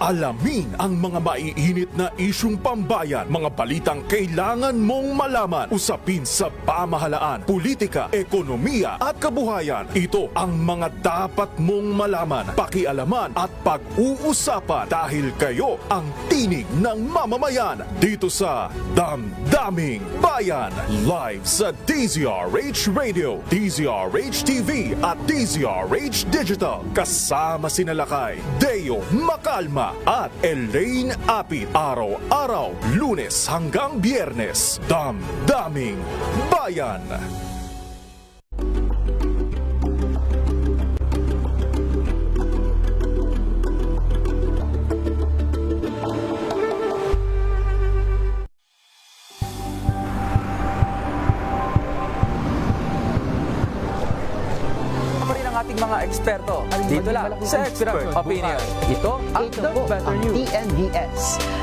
Alamin ang mga maiinit na isyung pambayan, mga balitang kailangan mong malaman, usapin sa pamahalaan, politika, ekonomiya at kabuhayan. Ito ang mga dapat mong malaman, pakialaman at pag-uusapan dahil kayo ang tinig ng mamamayan dito sa Damdaming Bayan. Live sa DZRH Radio, DZRH TV at DZRH Digital. Kasama sina Lakay, Deo Macalma at Elaine Apit. Araw-araw, Lunes hanggang Biyernes. Damdaming Bayan. Ating mga eksperto dito lang sa Expert Opinion. Ito ang Ito The po Better ang News. TNVS.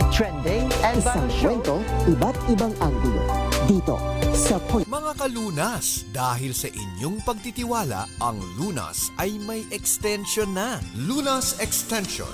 Trending and Isang Battle Show. kwento, iba't ibang anggulo. Dito sa Point. Mga kalunas, dahil sa inyong pagtitiwala, ang Lunas ay may extension na. Lunas Extension.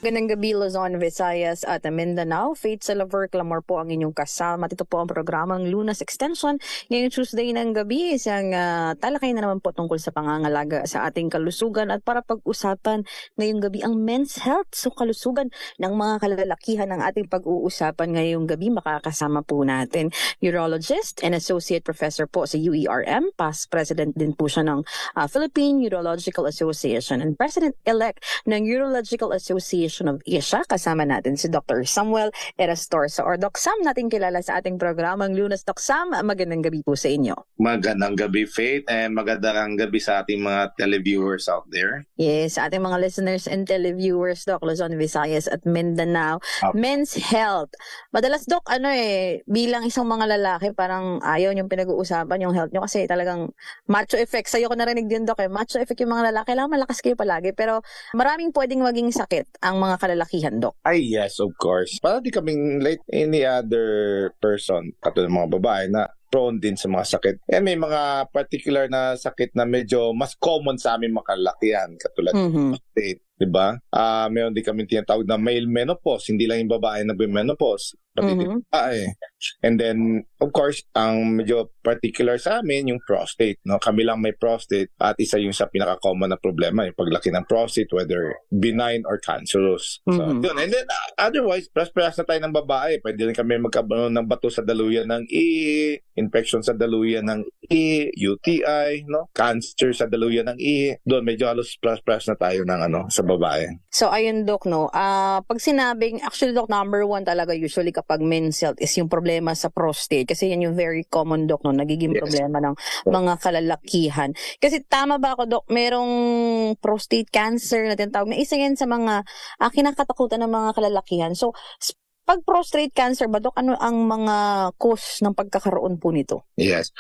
Magandang gabi, Luzon, Visayas at Mindanao. Faith Salaver Clamor po ang inyong kasama. Ito po ang programang Lunas Extension. Ngayong Tuesday ng gabi, isang talakay na naman po tungkol sa pangangalaga sa ating kalusugan at para pag-usapan ngayong gabi ang men's health. So kalusugan ng mga kalalakihan ang ating pag-uusapan ngayong gabi. Makakasama po natin urologist and associate professor po sa UERM. Past president din po siya ng Philippine Urological Association and president-elect ng Urological Association of Asia. Kasama natin si Dr. Samuel Erastorza or Doc Sam natin kilala sa ating programang Lunas. Doc Sam, magandang gabi po sa inyo. Magandang gabi, Faith, and magandang gabi sa ating mga televiewers out there. Yes, sa ating mga listeners and televiewers, Doc, Luzon, Visayas at Mindanao. Men's health. Madalas, Doc, bilang isang mga lalaki, parang ayaw niyong pinag-uusapan yung health niyo kasi talagang macho effect. Sa'yo ko narinig din, Doc, macho effect yung mga lalaki. Kailangan malakas kayo palagi. Pero maraming pwedeng maging sakit ang mga kalalakihan, Doc. Ay, yes, of course. Para di kaming like any other person, katulad ng mga babae na prone din sa mga sakit. And may mga particular na sakit na medyo mas common sa amin mga kalalakihan, katulad ng prostate, di ba? Meron din kami tinatawag na male menopause. Hindi lang yung babae na menopause. And then, of course, ang medyo particular sa amin, yung prostate. No? Kami lang may prostate at isa yung sa pinaka-common na problema, yung paglaki ng prostate, whether benign or cancerous. So, yun. And then, otherwise, pras-pras na tayo ng babae. Pwede rin kami magkaroon ng bato sa daluyan ng ihi, infection sa daluyan ng ihi, UTI, no? Cancer sa daluyan ng ihi. Doon, medyo halos pras-pras na tayo ng sa babae. So, ayun, Doc, no? Pag sinabing, actually, Doc, number one talaga usually kapag men's health is yung problema sa prostate. Kasi yan yung very common, Doc, no? Nagiging problema ng mga kalalakihan. Kasi tama ba ako, Doc? Merong prostate cancer na tinatawag na isa yan sa mga kinakatakutan ng mga kalalakihan. So, pag prostate cancer ba, Doc, ano ang mga cause ng pagkakaroon po nito? Yes.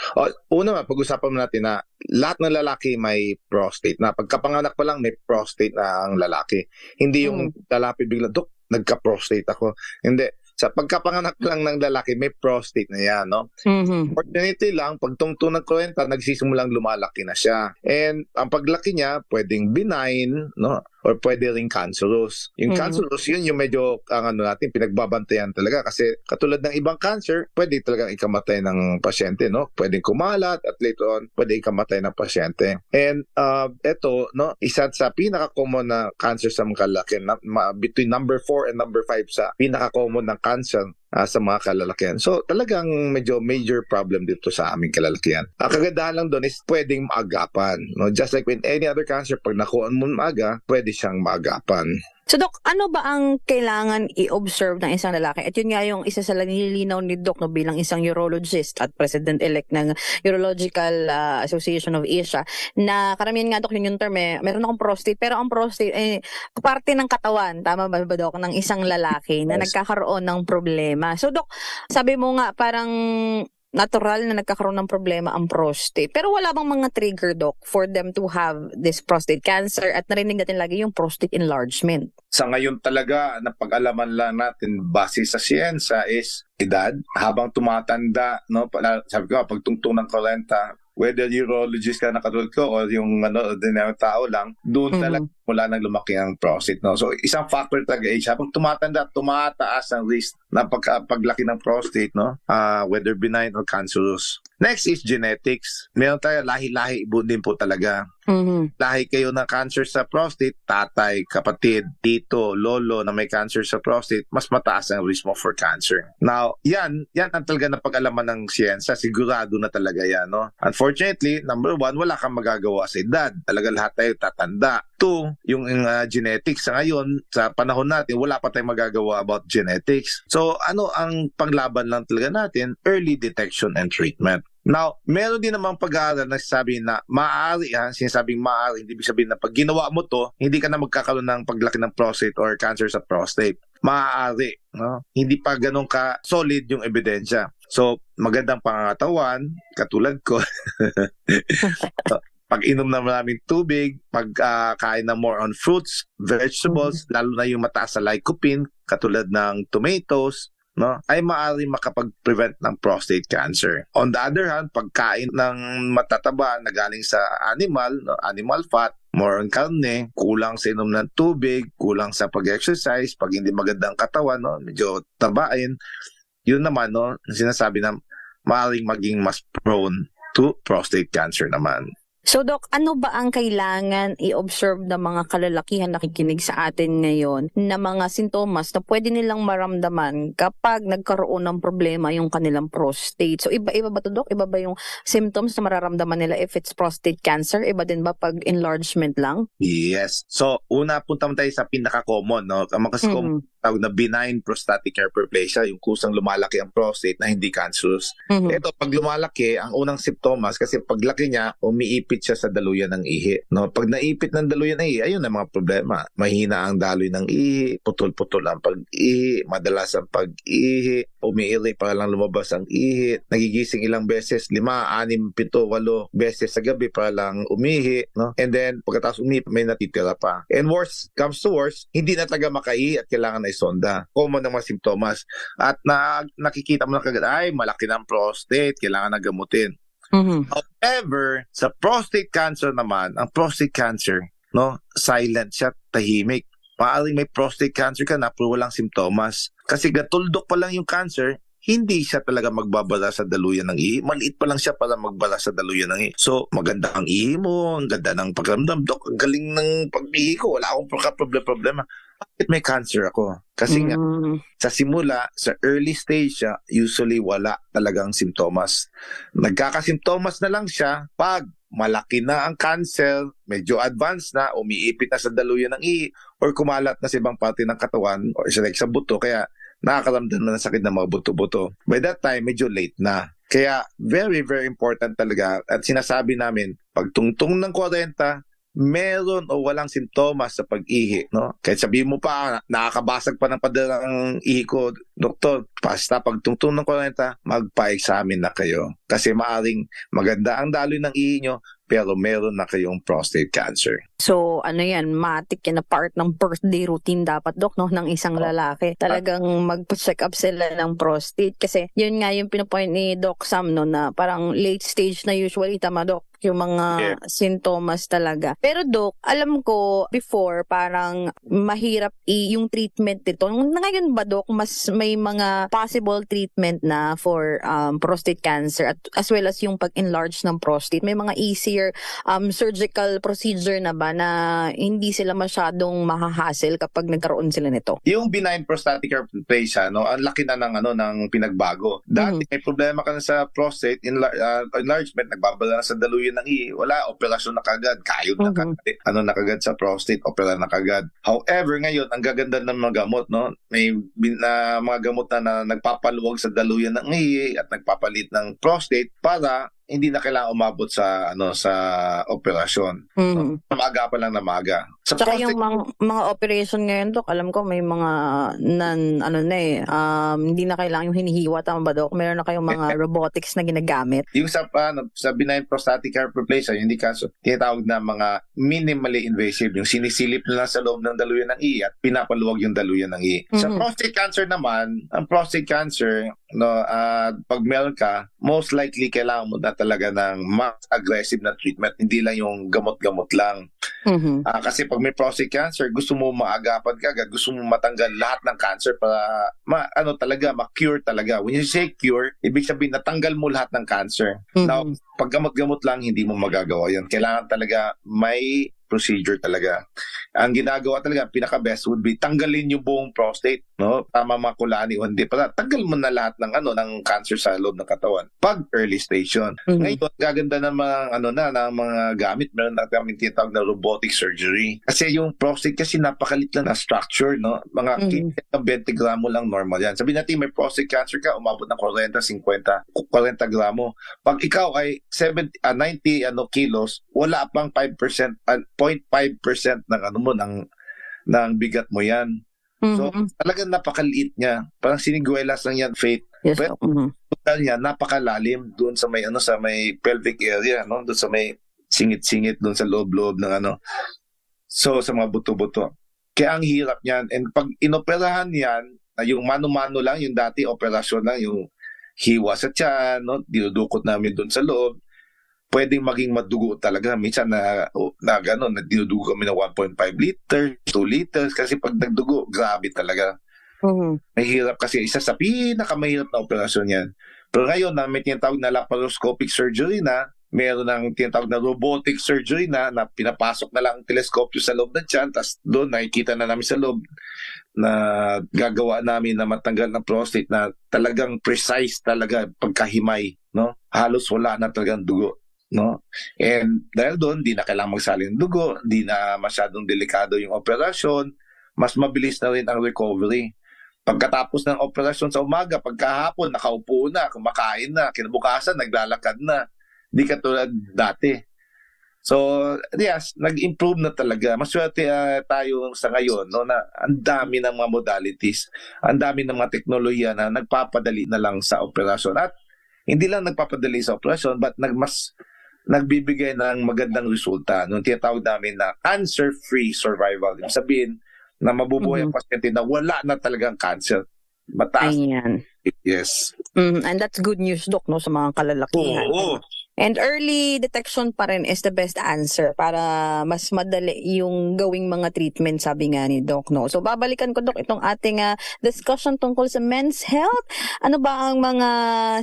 Una, pag-usapan mo natin na lahat ng lalaki may prostate. Na pagkapanganak pa lang may prostate na ang lalaki. Hindi yung lalaki bigla, Dok, nagka-prostate ako. Hindi. Sa pagkapanganak lang ng lalaki, may prostate na yan, no? Fortunately lang, pag tungtong ng 40, nagsisimulang lumalaki na siya. And ang paglaki niya, pwedeng benign, no? Or pwede rin cancerous. Yung cancerous, yun yung medyo, natin, pinagbabantayan talaga. Kasi katulad ng ibang cancer, pwede talagang ikamatay ng pasyente, no? Pwedeng kumalat at later on, pwede ikamatay ng pasyente. And eto, no? Isa sa pinaka-common na cancer sa mga kalaki, between number 4 and number 5 sa pinaka-common na cancer sa mga kalalakihan. So, talagang medyo major problem dito sa aming kalalakihan. Ang kagandahan lang doon is pwedeng maagapan. No? Just like with any other cancer, pag nakuha mo maaga, pwede siyang maagapan. So, Doc, ano ba ang kailangan i-observe ng isang lalaki? At yun nga yung isa sa nililinaw ni Doc no, bilang isang urologist at president-elect ng Urological Association of Asia na karamihan nga, Doc, yun yung term meron akong prostate, pero ang prostate parte ng katawan, tama ba, Doc, ng isang lalaki na nagkakaroon ng problema. So, Doc, sabi mo nga parang natural na nagkakaroon ng problema ang prostate. Pero wala bang mga trigger, Doc, for them to have this prostate cancer? At narinig natin lagi yung prostate enlargement. Sa ngayon talaga, napag-alaman lang natin base sa siyensya is edad. Habang tumatanda, no, sabi ko, pag tungtong ng 40, whether urologist ka na katulad ko o yung ordinary tao lang, doon talaga mula nang lumaki ang prostate, no? So, isang factor talaga age. Habang tumatanda, tumataas ang risk na paglaki ng prostate, no? Whether benign or cancerous. Next is genetics. Meron tayo lahi-lahi din po talaga. Lahi kayo ng cancer sa prostate, tatay, kapatid, tito, lolo na may cancer sa prostate, mas mataas ang risk mo for cancer. Now, yan ang talaga na pag-alaman ng siyensya. Sigurado na talaga yan, no? Unfortunately, number one, wala kang magagawa sa edad. Talaga lahat tayo tatanda. Two, yung genetics sa ngayon, sa panahon natin, wala pa tayong magagawa about genetics. So, ano ang panglaban lang talaga natin? Early detection and treatment. Now, meron din namang pag-aaral na sabi na maaari, sinasabing maaari, hindi ibig sabihin na pag ginawa mo to, hindi ka na magkakaroon ng paglaki ng prostate or cancer sa prostate. Maaari, no? Hindi pa ganun ka solid yung ebidensya. So, magandang pangangatawan, katulad ko. Pag-inom na maraming tubig, pagkain na more on fruits, vegetables, lalo na yung mataas sa lycopene, katulad ng tomatoes, no, ay maaari makapag-prevent ng prostate cancer. On the other hand, pagkain ng matataba na galing sa animal, no, animal fat, more on karne, kulang sa inom ng tubig, kulang sa pag-exercise, pag hindi magandang katawan, no, medyo tabain, yun naman, no, sinasabi na maaaring maging mas prone to prostate cancer naman. So, Doc, ano ba ang kailangan i-observe ng mga kalalakihan nakikinig sa atin ngayon na mga sintomas na pwede nilang maramdaman kapag nagkaroon ng problema yung kanilang prostate? So, iba ba ito, Doc? Iba ba yung symptoms na mararamdaman nila if it's prostate cancer? Iba din ba pag enlargement lang? Yes. So, una punta tayo sa pinaka-common, no? Ang mas common tawag na benign prostatic hyperplasia, yung kusang lumalaki ang prostate na hindi cancerous. Ito, pag lumalaki, ang unang symptoms, kasi paglaki niya, umiipit siya sa daluyan ng ihi. No? Pag naipit ng daluyan ng ihi, ayun ang mga problema. Mahina ang daloy ng ihi, putol-putol ang pag-ihi, madalas ang pag-ihi, umiiri para lang lumabas ang ihi, nagigising ilang beses, 5, 6, 7, 8 beses sa gabi para lang umihi. No? And then, pagkatapos umihi, may natitira pa. And worse comes to worse, hindi na talaga makaihi at kailangan na sonda. Common ng mga simptomas. At nakikita mo na kagad, ay, malaki ng prostate, kailangan na gamutin. However, sa prostate cancer naman, ang prostate cancer, no, silent siya, tahimik. Maaring may prostate cancer ka na pero walang simptomas. Kasi gatuldok pa lang yung cancer, hindi siya talaga magbabara sa daluyan ng ihi. Maliit pa lang siya para magbara sa daluyan ng ihi. So, maganda ang ihi mo, ang ganda ng pagramdam. Dok, ang galing ng pag-ihi ko, wala akong problema. Bakit may cancer ako? Kasi nga, sa simula, sa early stage siya, usually wala talagang simptomas. Nagkakasimptomas na lang siya pag malaki na ang cancer, medyo advanced na, umiipit na sa daluyan ng ihi, or kumalat na sa ibang parte ng katawan, or sa buto, kaya nakakaramdam na ng sakit ng mga buto-buto. By that time, medyo late na. Kaya, very, very important talaga. At sinasabi namin, pag tungtong ng 40, meron o walang simptomas sa pag-ihi, no? Kahit sabihin mo pa, nakakabasag pa ng paderang ihi ko, doktor, basta pag tungtong ng 40, magpa-examine na kayo. Kasi maaring maganda ang daloy ng ihi nyo, pero meron na kayong prostate cancer. So, ano yan, matik yan na part ng birthday routine dapat, Dok, no, ng isang lalaki. Talagang mag-check up sila ng prostate. Kasi yun nga yung pinapoint ni Doc Sam, no, na parang late stage na usually, tama, Doc, yung mga sintomas talaga. Pero Doc, alam ko before parang mahirap yung treatment nito. Ngayon ba, Doc, mas may mga possible treatment na for prostate cancer at as well as yung pag-enlarge ng prostate? May mga easier surgical procedure na ba na hindi sila masyadong mahahassle kapag nagkaroon sila nito? Yung benign prostatic hyperplasia, no, ang laki na ng pinagbago. Dati may problema ka na sa prostate enlargement, nagbabala na sa daluyan ng ihi, wala, operasyon na kagad, kayod na kagad, na kagad sa prostate, opera na kagad. However, ngayon, ang gaganda ng mga gamot, no, may mga gamot na nagpapaluwag sa daluyan ng ihi at nagpapalit ng prostate para hindi na kailangan umabot sa operasyon. No? Maaga pa lang na maaga. Sa saka yung mga operation ngayon, Dok, alam ko may mga hindi na kailangan yung hinihiwa, tama ba, Dok? Meron na kayong mga robotics na ginagamit. Yung sa benign prostatic hyperplasia, hindi kaso tinatawag na mga minimally invasive, yung sinisilip nila sa loob ng daluyan ng ihi at pinapaluwag yung daluyan ng ihi. Sa prostate cancer naman, ang prostate cancer, no, pag meron ka, most likely kailangan mo na talaga ng mas aggressive na treatment, hindi lang yung gamot-gamot lang. Kasi pag pag may prostate cancer, gusto mo maagapan ka agad, gusto mo matanggal lahat ng cancer para ma-cure talaga. When you say cure, ibig sabihin natanggal mo lahat ng cancer. Now, pag gamot-gamot lang, hindi mo magagawa yan. Kailangan talaga may procedure talaga. Ang ginagawa talaga, pinaka-best would be tanggalin yung buong prostate, no? Tama makulani o hindi pa. Tanggal mo na lahat ng cancer sa loob ng katawan. Pag early stage yun. Ngayon, gaganda ng mga ng mga gamit, meron na kami tinatawag na robotic surgery. Kasi yung prostate kasi napakalit lang na structure, no? Mga 20 gramo lang normal yan. Sabihin natin may prostate cancer ka, umabot ng 40, 50, 40 gramo. Pag ikaw ay 90 kilos, wala pang 5%, 0.5% ng bigat mo yan. So, talagang napakaliit niya. Parang siniguelas lang yan, Faith. Yes. Pero, niya, napakalalim doon sa may sa may pelvic area, no? Doon sa may singit-singit doon sa loob-loob ng So, sa mga buto-buto. Kaya ang hirap niyan. And pag inoperahan yan, yung mano-mano lang, yung dati operasyon lang, yung hiwa sa tiyan, no? Dinudukot namin doon sa loob. Pwedeng maging madugo talaga. Minsan na dinudugo kami ng 1.5 liters, 2 liters, kasi pag nagdugo, grabe talaga. Mahirap kasi isa sa pinakamahirap na operasyon yan. Pero ngayon, may tinatawag na laparoscopic surgery na, meron ng tinatawag na robotic surgery na pinapasok na lang ang teleskopyo sa loob ng tiyan, tapos doon nakikita na namin sa loob na gagawa namin na matanggal ng prostate na talagang precise talaga pagkahimay, no? Halos wala na talagang dugo. No? And dahil doon, di na kailangang magsalin dugo, di na masyadong delikado yung operasyon, mas mabilis na rin ang recovery. Pagkatapos ng operasyon sa umaga, pagkahapon, nakaupo na, kumakain na, kinabukasan, naglalakad na. Di katulad dati. So, yes, nag-improve na talaga. Maswerte tayo sa ngayon, no, na ang dami ng mga modalities, ang dami ng mga teknolohiya na nagpapadali na lang sa operasyon. At hindi lang nagpapadali sa operasyon, but nagbibigay ng magandang resulta. Nung tinatawag namin na cancer-free survival. Ibig sabihin na mabubuhay ang pasyente na wala na talagang cancer. Mataas. Ayan. Yes. And that's good news, Doc, no, sa mga kalalakihan. Oo. And early detection pa rin is the best answer para mas madali yung gawing mga treatment, sabi nga ni Doc, no? So, babalikan ko, Doc, itong ating discussion tungkol sa men's health. Ano ba ang mga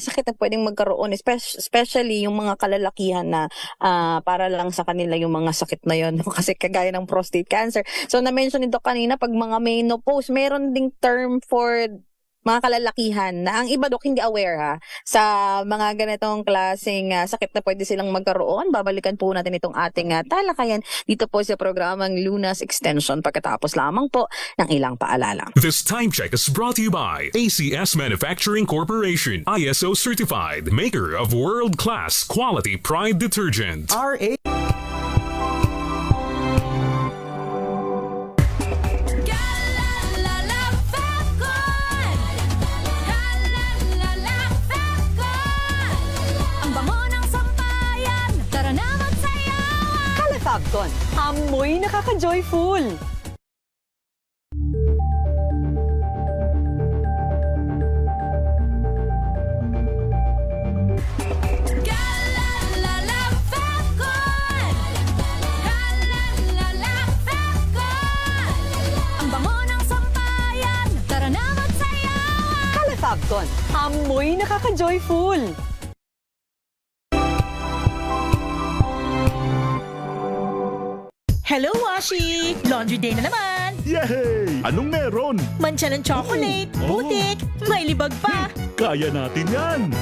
sakit na pwedeng magkaroon, especially yung mga kalalakihan na para lang sa kanila yung mga sakit na yun, no? Kasi kagaya ng prostate cancer. So, na-mention ni Doc kanina, pag mga menopause, meron ding term for mga kalalakihan na ang iba, Dok, hindi aware sa mga ganitong klaseng sakit na pwede silang magkaroon. Babalikan po natin itong ating talakayan dito po sa programang Lunas Extension pagkatapos lamang po ng ilang paalala. This time check is brought to you by ACS Manufacturing Corporation, ISO certified, maker of world-class quality Pride detergent. RA Fabcon, amoy nakaka-joyful! Ang bango ng sampayan, tara na magsayawan! Kala Fabcon, amoy nakaka-joyful! Hello, Washi! Laundry day na naman! Yay! Anong meron? Mancha ng chocolate, putik, may libag pa! Kaya natin yan!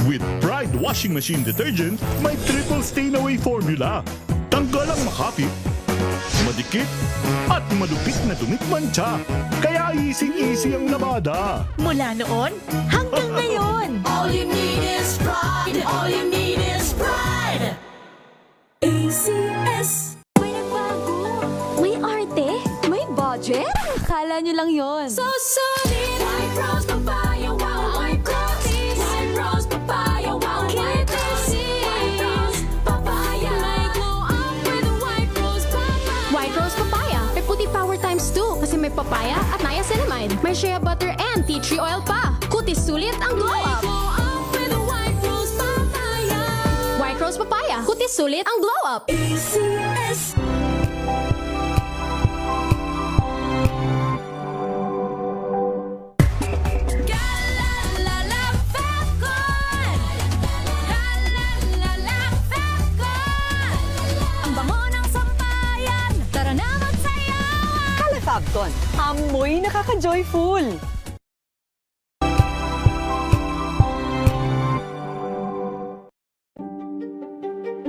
With Pride Washing Machine Detergent, may triple stain-away formula. Tanggal ang makapit, madikit, at malupit na dumit mancha. Kaya easy-easy ang labada. Mula noon hanggang ngayon! All you need is pride! All you need is pride! ACS. May nagbago, may arte, may budget. Akala nyo lang yon. So solid! White Rose Papaya, wow! White Rose! White Rose Papaya, wow! White Rose! White Rose Papaya! May glow up with White Rose Papaya! White Rose Papaya, may puti power times 2 kasi may papaya at niacinamide. May shea butter and tea tree oil pa. Kutis sulit ang glow up. Glow up with White Rose Papaya! White Rose Papaya, kutis sulit ang glow up. ACS. Hilton, amoy nakaka-joyful.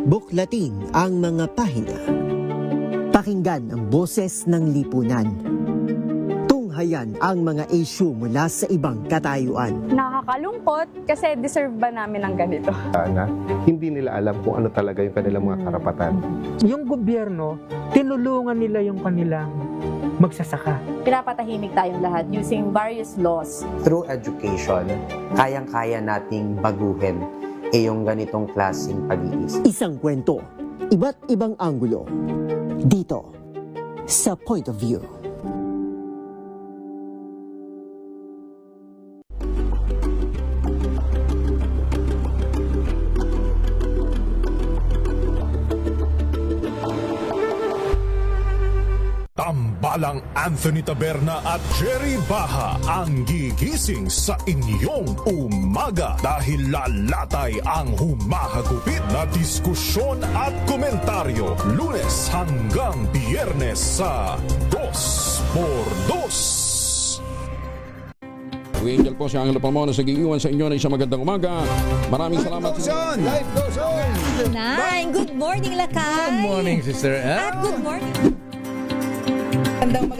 Buklatin ang mga pahina. Pakinggan ang boses ng lipunan. Tunghayan ang mga issue mula sa ibang katayuan. Nakakalungkot kasi deserve ba namin ng ganito? Na hindi nila alam kung ano talaga yung kanilang mga karapatan. Yung gobyerno, tinulungan nila yung kanilang magsasaka. Pinapatahimik tayong lahat using various laws. Through education, kayang-kaya nating baguhin yung ganitong klaseng pag-iisip. Isang kwento, iba't ibang anggulo. Dito, sa Point of View. Tambalang Anthony Taberna at Jerry Baha ang gigising sa inyong umaga dahil lalatay ang humahagupit na diskusyon at komentaryo Lunes hanggang Biyernes sa 2x2. Angel po si Angelo Palmona sa giiwan sa inyo na isang magandang umaga. Maraming salamat. Life goes on! Nine, good morning, Lakay! Good morning, Sister Ann. At good morning!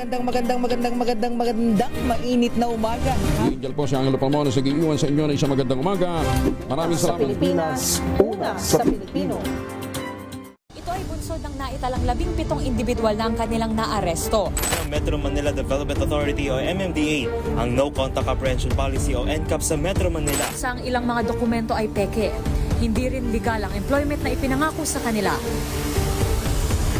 Magandang mainit na umaga. Angel po si Angelo Palmona sa giiwan sa inyo na isang magandang umaga. Maraming salamat. Sa Pilipinas, una sa Pilipino. Ito ay bunsod ng naitalang 17 individual na ang kanilang naaresto. Metro Manila Development Authority o MMDA ang No Contact Apprehension Policy o NCAP sa Metro Manila. Sa ang ilang mga dokumento ay peke. Hindi rin legal ang employment na ipinangako sa kanila.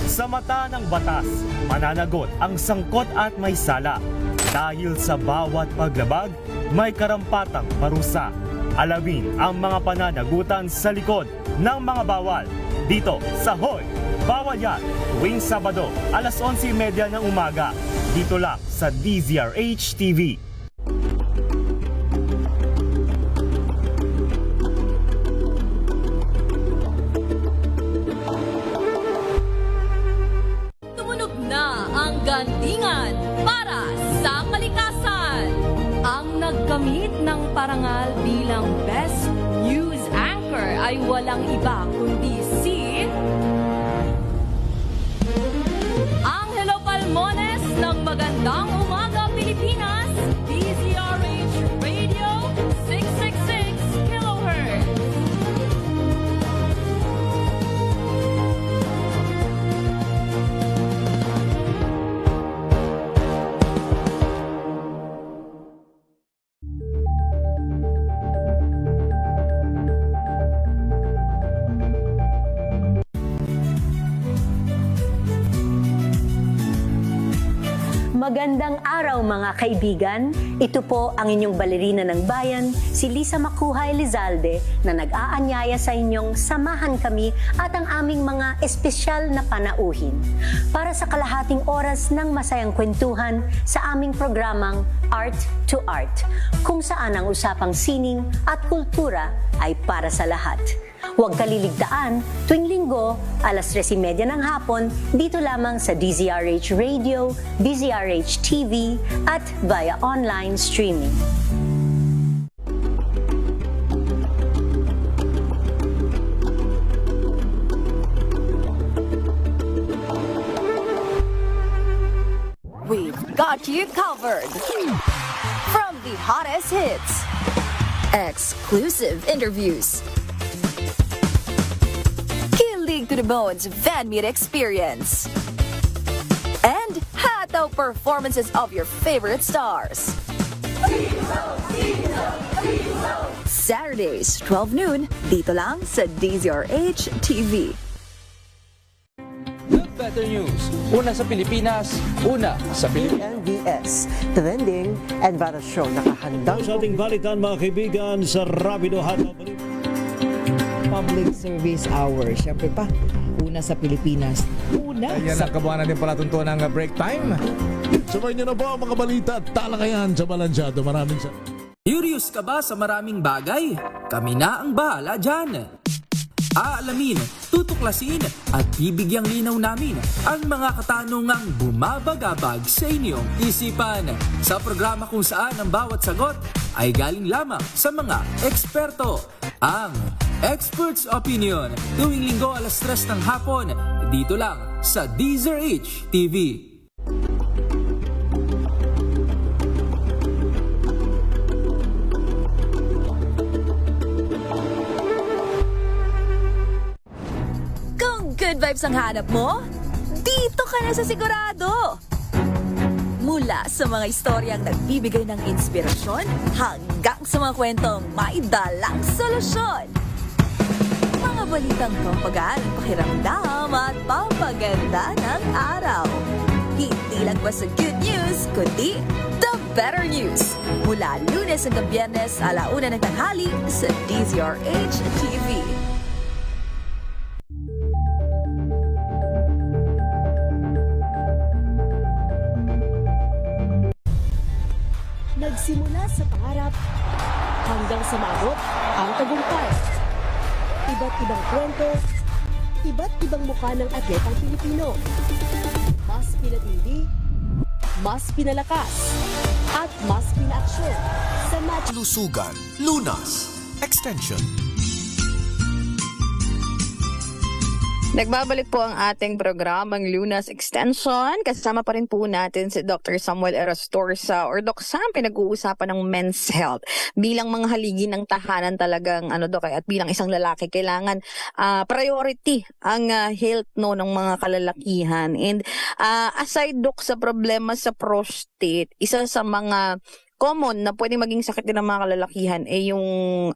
Sa mata ng batas, mananagot ang sangkot at may sala. Dahil sa bawat paglabag, may karampatang parusa. Alamin ang mga pananagutan sa likod ng mga bawal. Dito sa Hoy! Bawal Yan! Tuwing Sabado, alas 11:30 ng umaga. Dito lang sa DZRH TV. Tumunog na ang gandingan para sa kalikasan. Ang nagkamit ng parangal bilang Best News Anchor ay walang iba kundi si Angelo Palmones ng Magandang Umaga Pilipinas, DZRH Radio 666 kHz. Magandang araw mga kaibigan. Ito po ang inyong balerina ng bayan, si Lisa Makuha Elizalde na nag-aanyaya sa inyong samahan kami at ang aming mga espesyal na panauhin para sa kalahating oras ng masayang kwentuhan sa aming programang Art to Art, kung saan ang usapang sining at kultura ay para sa lahat. Huwag kaliligtaan, tuwing linggo, alas 3:30 ng hapon, dito lamang sa DZRH Radio, DZRH TV, at via online streaming. We've got you covered. From the hottest hits, exclusive interviews, kilig to the bones fan meet experience, and hataw performances of your favorite stars. Saturdays, 12 noon, dito lang sa DZRH TV. Better news. Una sa Pilipinas, una sa Pilipinas. NBS, trending and viral show. Nakahandang sa ating balitan mga kaibigan sa Rapido Hataw Public Service Hour. Siyempre pa, una sa Pilipinas. Una Yan ang kabuhanan din pala tuntunan ng break time. Sabay niyo na po ang mga balita at talakayan sa Balansyado. Maraming Curious ka ba sa maraming bagay? Kami na ang bahala dyan. Aalamin, tutuklasin at bibigyang linaw namin ang mga katanungang bumabagabag sa inyong isipan. Sa programa kung saan ang bawat sagot ay galing lamang sa mga eksperto. Ang Expert's Opinion, tuwing linggo 3:00 ng hapon, dito lang sa DZRH TV. Good vibes ang hanap mo? Dito ka na sa sigurado! Mula sa mga istoryang nagbibigay ng inspirasyon hanggang sa mga kwentong may dalang solusyon. Mga balitang pampagaan ang pakiramdam at pampaganda ng araw. Hindi lang basta good news, kundi the better news. Mula Lunes hanggang Biyernes, 1:00 ng tanghali sa DZRH TV. Nagsimula sa pangarap hanggang sa maabot ang tagumpay. Iba't ibang kwento, iba't ibang mukha ng atletang Pilipino. Mas pinatindi, mas pinalakas, at mas pinaaksyon sa match. Lusugan, Lunas, Extension. Nagbabalik po ang ating programang Lunas Extension. Kasama pa rin po natin si Dr. Samuel Erastorza or Doc Sam, pinag-uusapan ng men's health. Bilang mga haligi ng tahanan talagang, Doc, at bilang isang lalaki, kailangan priority ang health ng mga kalalakihan. And aside, Doc, sa problema sa prostate, isa sa mga common na pwedeng maging sakit din ng mga kalalakihan yung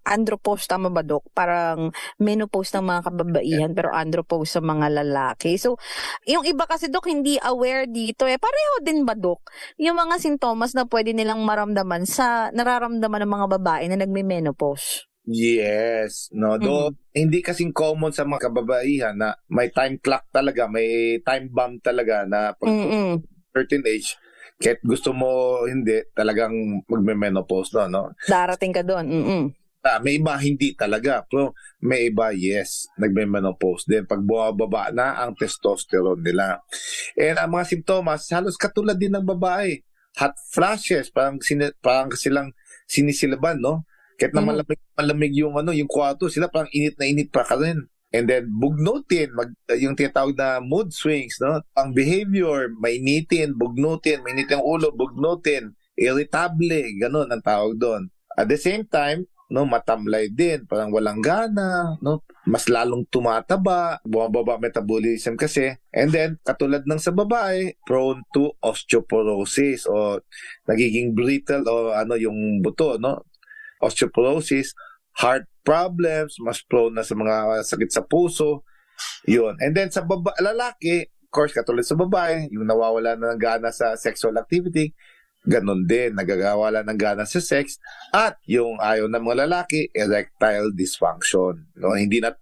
andropause, tama ba, Dok? Parang menopause ng mga kababaihan pero andropause sa mga lalaki. So, yung iba kasi, Dok, hindi aware dito. Pareho din ba, Dok? Yung mga sintomas na pwede nilang maramdaman sa nararamdaman ng mga babae na nagme-menopause. Yes, no. Though hindi kasing common sa mga kababaihan na may time clock talaga, may time bomb talaga na pag certain age, kahit gusto mo hindi, talagang magme-menopause no? Darating ka doon. May iba hindi talaga, pero may iba yes, nagme-menopause din pag bumababa na ang testosterone nila. And ang mga simptomas halos katulad din ng babae. Hot flashes, parang silang sinisilaban, no? Kahit na malamig yung yung kwarto, sila parang init na init pa ka rin. And then, bugnutin, yung tinatawag na mood swings, no? Ang behavior, mainitin, bugnutin, mainitin ang ulo, bugnutin, irritable, ganun ang tawag doon. At the same time, no, matamlay din, parang walang gana, no? Mas lalong tumataba, bumababa metabolism kasi. And then, katulad ng sa babae, prone to osteoporosis o nagiging brittle o yung buto, no? Osteoporosis, heart problems, mas prone na sa mga sakit sa puso. Yun. And then sa lalaki, of course, katulad sa babae, yung nawawala na ng gana sa sexual activity, ganun din, nagagawala ng gana sa sex. At yung ayaw ng mga lalaki, erectile dysfunction. No? Hindi na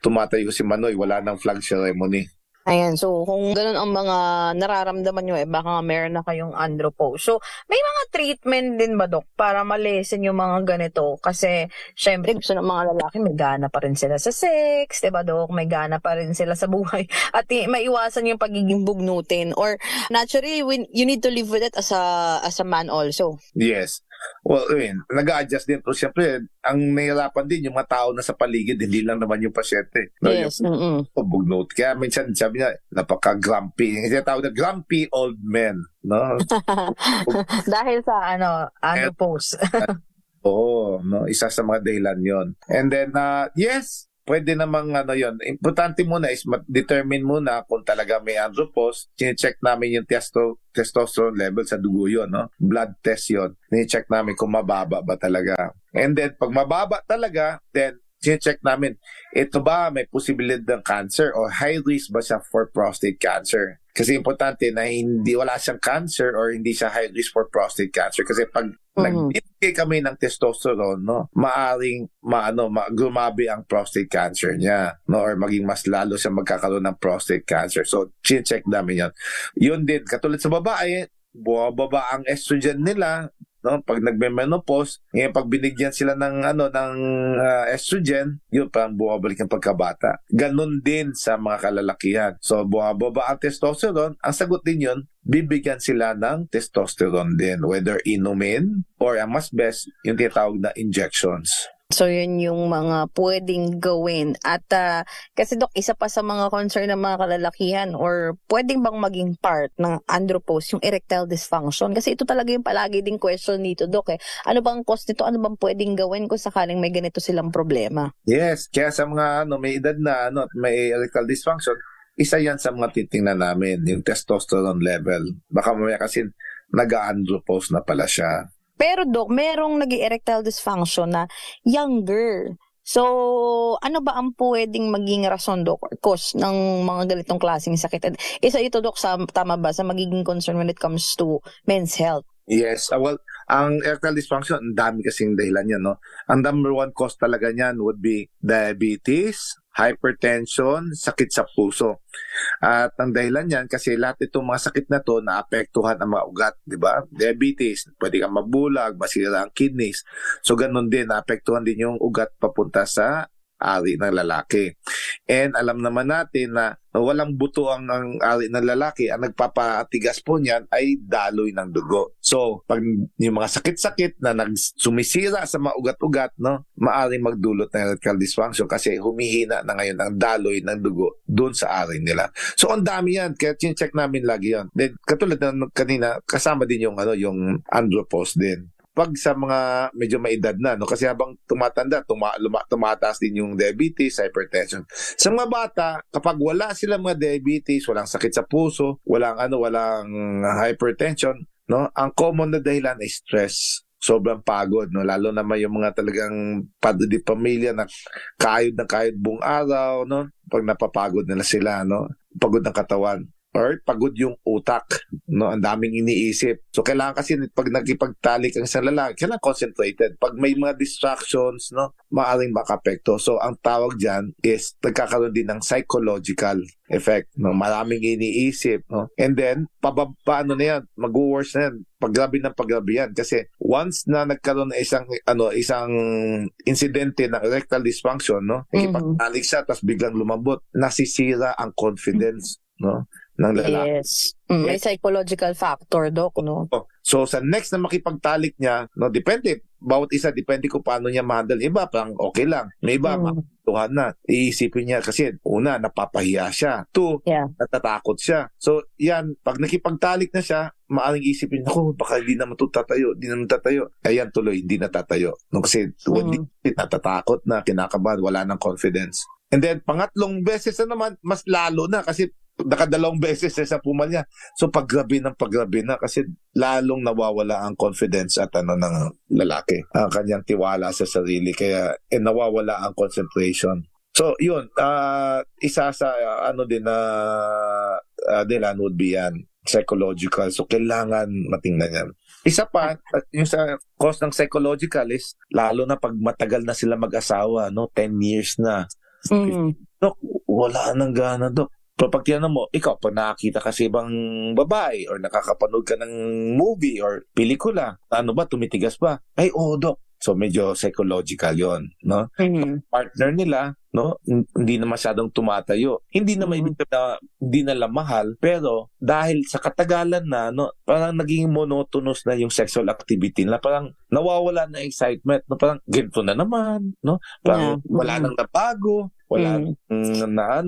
tumatayo si Manoy, wala nang flag ceremony. Ayan, so kung ganun ang mga nararamdaman nyo, baka meron na kayong andropause. So, may mga treatment din ba, Dok, para malesen yung mga ganito? Kasi, syempre, gusto ng mga lalaki, may gana pa rin sila sa sex, diba, Dok? May gana pa rin sila sa buhay. At maiwasan yung pagiging bugnutin. Or, naturally, you need to live with it as a man also. Yes. Well, nag-a-adjust din. Pero siyempre, ang nahihirapan din yung mga tao na sa paligid, hindi lang naman yung pasyente. No? Yes. Bugnot. Kaya minsan sabi niya, napaka-grumpy. Kasi tawag na grumpy old men. No? Dahil sa andropause. Oo, no? Isa sa mga dahilan yon. And then, yes, pwede namang yon. Importante muna is determine muna kung talaga may andropause. Chine-check namin yung testosterone level sa dugo yun, no? Blood test yun. Chine-check namin kung mababa ba talaga. And then, pag mababa talaga, then chine-check namin, ito ba may posibilidad ng cancer o high risk ba siya for prostate cancer? Kasi importante na wala siyang cancer or hindi siya high risk for prostate cancer. Kasi pag nagbibigay kami ng testosterone, no, maaring gumabi ang prostate cancer niya, no, or maging mas lalo siya magkakaroon ng prostate cancer. So, check namin yan. Yun din, katulad sa babae, bumababa ang estrogen nila, no? Pag nagme-menopause, ngayon pag binigyan sila ng estrogen, yun parang bumabalik ang pagkabata. Ganon din sa mga kalalakihan. So bumababa ang testosterone, ang sagot din yun, bibigyan sila ng testosterone din, whether inumin or ang mas best, yung tinatawag na injections. So yun yung mga pwedeng gawin. At kasi Dok, isa pa sa mga concern ng mga kalalakihan or pwedeng bang maging part ng andropause yung erectile dysfunction? Kasi ito talaga yung palagi ding question dito, Dok. Ano bang cause nito? Ano bang pwedeng gawin kung sakaling may ganito silang problema? Yes, kaya sa mga may edad na at may erectile dysfunction, isa yan sa mga titingnan namin, yung testosterone level. Baka mamaya kasi nag-andropause na pala siya. Pero Dok, merong nag-erectile dysfunction na younger. So, ano ba ang pwedeng maging rason, Dok, or cause ng mga ganitong klaseng sakit? Isa ito, Dok, tama ba sa magiging concern when it comes to men's health? Yes, well, ang erectile dysfunction, ang dami kasing dahilan yan, no? Ang number one cause talaga niyan would be diabetes, hypertension, sakit sa puso. At ang dahilan niyan kasi lahat itong mga sakit na to naapektuhan ang mga ugat, di ba? Diabetes, pwede kang mabulag, masira ang kidneys. So ganun din, naapektuhan din yung ugat papunta sa ari ng lalaki. And alam naman natin na walang buto ang ari ng lalaki, ang nagpapatigas po niyan ay daloy ng dugo. So, pag yung mga sakit-sakit na sumisira sa mga ugat-ugat, no, maaring magdulot ng erectile dysfunction kasi humihina na ngayon ang daloy ng dugo doon sa ari nila. So, ang dami yan. Kaya check namin lagi yan. Then, katulad ng kanina, kasama din yung andropause din. Pag sa mga medyo maedad na, no? Kasi habang tumatanda, tumataas din yung diabetes, hypertension. Sa mga bata, kapag wala sila mga diabetes, walang sakit sa puso, walang hypertension, no? Ang common na dahilan ay stress. Sobrang pagod, no? Lalo naman yung mga talagang padre pamilya na kayod buong araw, no? Pag napapagod nila sila, no? Pagod ng katawan. Or pagod yung utak, no? Ang daming iniisip. So kailangan kasi pag nakipagtalik ang isang lalaki, kailangan concentrated. Pag may mga distractions, no, maaring makapekto. So ang tawag diyan is nagkakaroon din ng psychological effect, no? Maraming iniisip, no? And then paano na yan? Mag-worse na yan. Paggrabe yan kasi once na nagkaroon ng isang insidente ng erectile dysfunction, no? Nakipagtalik siya tapos biglang lumambot, nasisira ang confidence, no, ng lalaki. Yes. May psychological factor, Dok, no? So, sa next na makipagtalik niya, no, depende. Bawat isa, depende kung paano niya ma-handle. Iba, parang okay lang. May iba, matuhan na. Iisipin niya kasi, una, napapahiya siya. Two, natatakot siya. So, yan, pag nakipagtalik na siya, maaring isipin, baka hindi naman tatayo. Ayan, tuloy, hindi natatayo. No, kasi, natatakot na, kinakabahan, wala ng confidence. And then, pangatlong beses na naman, mas lalo na kasi nakadalawang beses sa pumalya. So paggrabe na kasi lalong nawawala ang confidence at ng lalaki. Ang kanyang tiwala sa sarili kaya nawawala ang concentration. So yun, isa sa dilan would be yan, psychological. So kailangan matingnan yan. Isa pa, yung sa cause ng psychological is lalo na pag matagal na sila mag-asawa, no, 10 years na. Dok, wala nang gana, Dok. Pero pag tinanong mo, ikaw, pag nakakita ka sa ibang babae or nakakapanood ka ng movie or pelikula, ano ba, tumitigas ba? Ay, Dok. So, medyo psychological yon, no? Partner nila, no, hindi na masyadong tumatayo. Hindi na may hindi na mahal, pero dahil sa katagalan na, no, parang naging monotonous na yung sexual activity nila, parang nawawala na excitement, no, parang ganito na naman, no? Parang wala nang nabago. Wala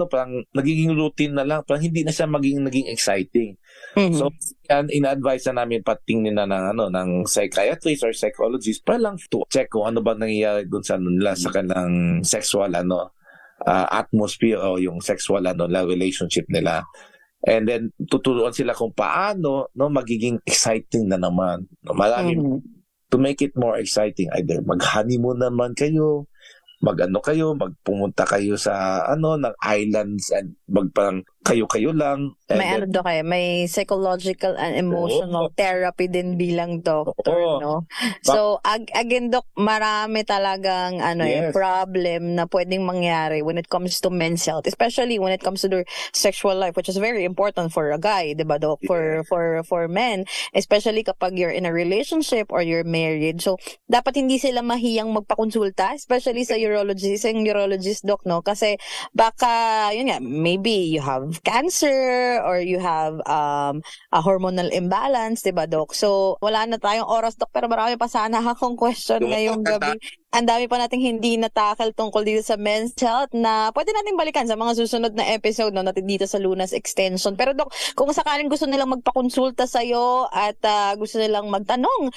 parang nagiging routine na lang, parang hindi na siya naging exciting. So yan, ina-advise na namin patingin na ng psychiatrist or psychologist para lang to check kung ano ba nangyayari doon sa nila sa kanang sexual atmosphere o yung sexual relationship nila. And then tuturuan sila kung paano magiging exciting na naman. To make it more exciting, either mag-honeymoon naman kayo, magpumunta kayo sa ng islands and parang kayo-kayo lang. And May ano, Doc, may psychological and emotional therapy din bilang doctor, no? So, again, Doc, marami talagang Yes. problem na pwedeng mangyari when it comes to men's health, especially when it comes to their sexual life, which is very important for a guy, di ba, Doc? For men, especially kapag you're in a relationship or you're married. So, dapat hindi sila mahiyang magpakonsulta, especially sa urologist, Doc, no? Kasi baka, yun nga, maybe you have cancer or you have a hormonal imbalance, diba, Doc? So, wala na tayong oras, Doc, pero marami pa sana akong question ngayong gabi. Ang dami pa nating hindi natakal tungkol dito sa men's health na pwede nating balikan sa mga susunod na episode, no, natin dito sa Lunas Extension. Pero, Doc, kung sakaling gusto nilang magpakonsulta sa'yo at gusto nilang magtanong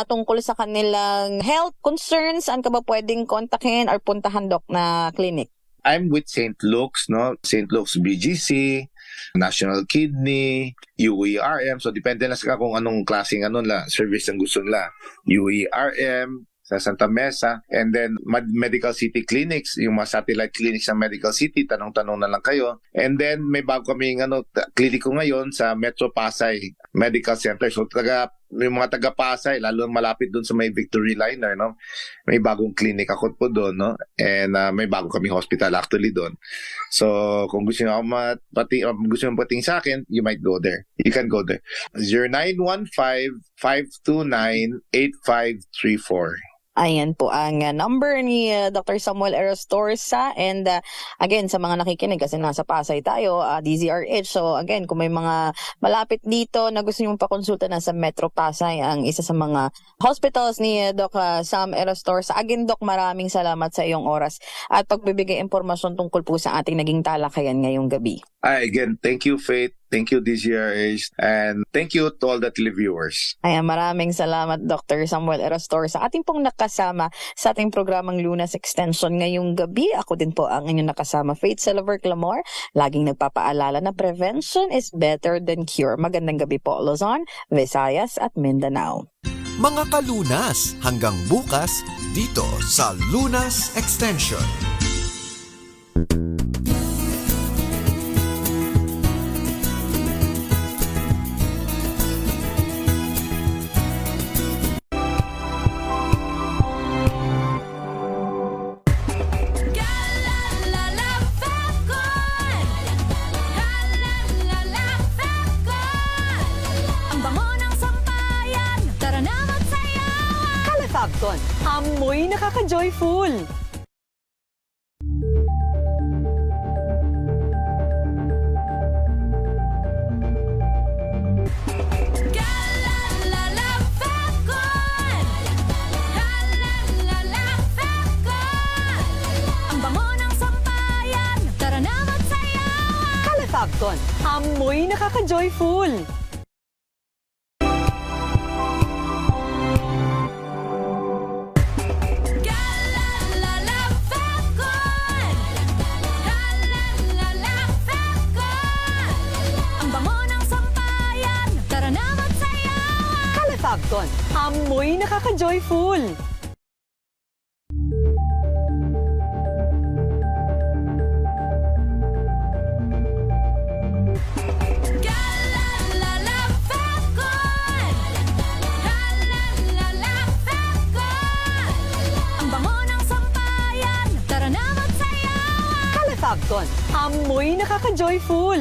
tungkol sa kanilang health concerns, saan ka ba pwedeng kontakin or puntahan, Doc, na clinic? I'm with St. Luke's, no? St. Luke's BGC, National Kidney, UERM. So, depende na sa kung anong klaseng service ang gusto nila. UERM, sa Santa Mesa, and then Medical City Clinics, yung mga satellite clinics ng Medical City, tanong-tanong na lang kayo. And then, may bago kaming kliniko ngayon sa Metro Pasay Medical Center. So, yung mga taga-Pasay, lalo malapit doon sa may Victory Liner, no? May bagong clinic ako po doon, no? And may bago kaming hospital actually doon. So, kung gusto nyo pating sa akin, you might go there. You can go there. 0915-529-8534. Ayan po ang number ni Dr. Samuel Erastorza. And again, sa mga nakikinig, kasi nasa Pasay tayo, DZRH. So again, kung may mga malapit dito na gusto nyo pakonsulta, nasa Metro Pasay, ang isa sa mga hospitals ni Doc Sam Erastorza. Again, Doc, maraming salamat sa iyong oras at pagbibigay impormasyon tungkol po sa ating naging talakayan ngayong gabi. Again, thank you, Faith. Thank you, DZRH. And thank you to all the televiewers. Ayan, maraming salamat, Dr. Samuel Erastorza. Ating pong nakasama sa ating programang Lunas Extension ngayong gabi. Ako din po ang inyong nakasama, Faith Silver Clamor. Laging nagpapaalala na prevention is better than cure. Magandang gabi po, Luzon, Visayas at Mindanao. Mga kalunas, hanggang bukas dito sa Lunas Extension. Amoy nakaka-joyful! Ang bango ng sampayan, tara na magsayawan! Calefacton, amoy nakaka-joyful! Calefacton, amoy nakaka-joyful! Ang bango ng sampayan, tara na magsayawan! Calefacton, amoy nakaka-joyful!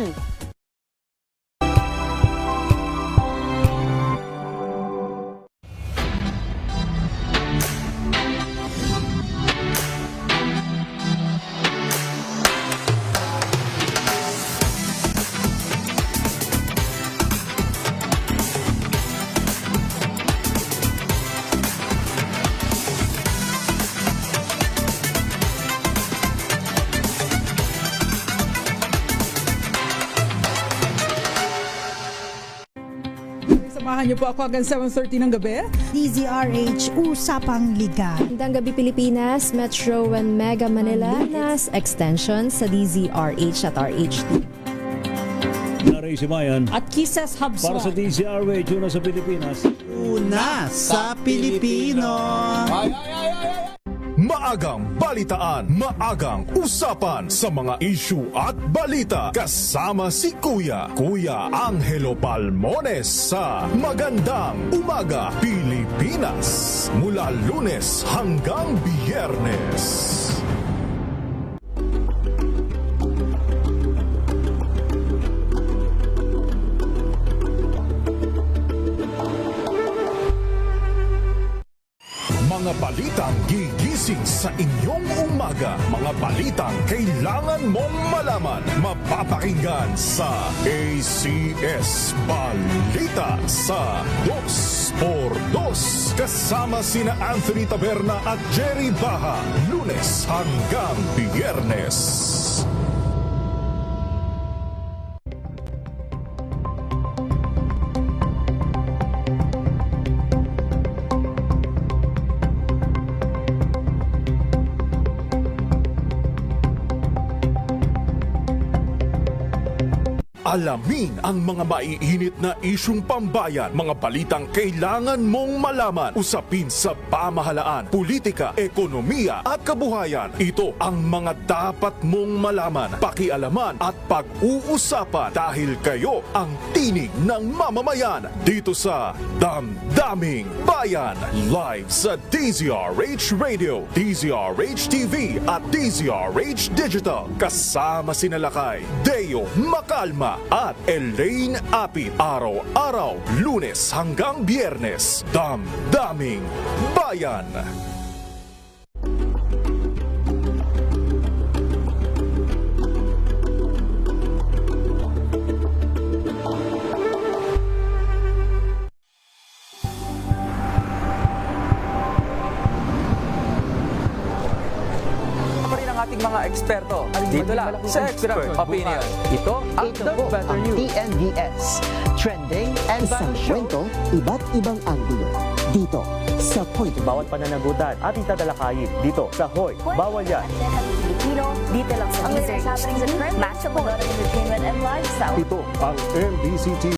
Samahan niyo po ako hanggang 7:30 ng gabi. DZRH Usapang Liga. Magandang gabi Pilipinas, Metro and Mega Manila, Lunas Extension sa DZRH at RH2. Ray Simayan at Kisses Habswa para sa DZRH, una sa Pilipinas. Una sa Pilipino. Maagang balitaan, maagang usapan sa mga issue at balita. Kasama si Kuya Angelo Palmones sa Magandang Umaga Pilipinas. Mula Lunes hanggang Biyernes. Mga balitang gigising sa inyong umaga. Mga balitang kailangan mong malaman. Mapapakinggan sa ACS Balita sa 2x2. Kasama sina Anthony Taberna at Jerry Baha. Lunes hanggang Biyernes. Alamin ang mga maiinit na isyung pambayan, mga balitang kailangan mong malaman, usapin sa pamahalaan, politika, ekonomiya at kabuhayan. Ito ang mga dapat mong malaman, pakialaman at pag-uusapan dahil kayo ang tinig ng mamamayan dito sa Damdaming Bayan. Live sa DZRH Radio, DZRH TV at DZRH Digital. Kasama sina Lakay, Deo Macalma at Elaine Apit. Araw-araw, Lunes hanggang Biyernes. Damdaming Bayan. Ating mga eksperto. Dito lang sa Expert Opinion. Ito ang The Better You. TNVS. Trending and Isang kwento, iba't ibang anggulo. Dito sa Point. Bawat pananagutan ating tatalakayin dito sa Hoy. Bawal yan. Pilipino, dito lang sa Music, Matchable Entertainment and Lifestyle. Ito ang MBC TV.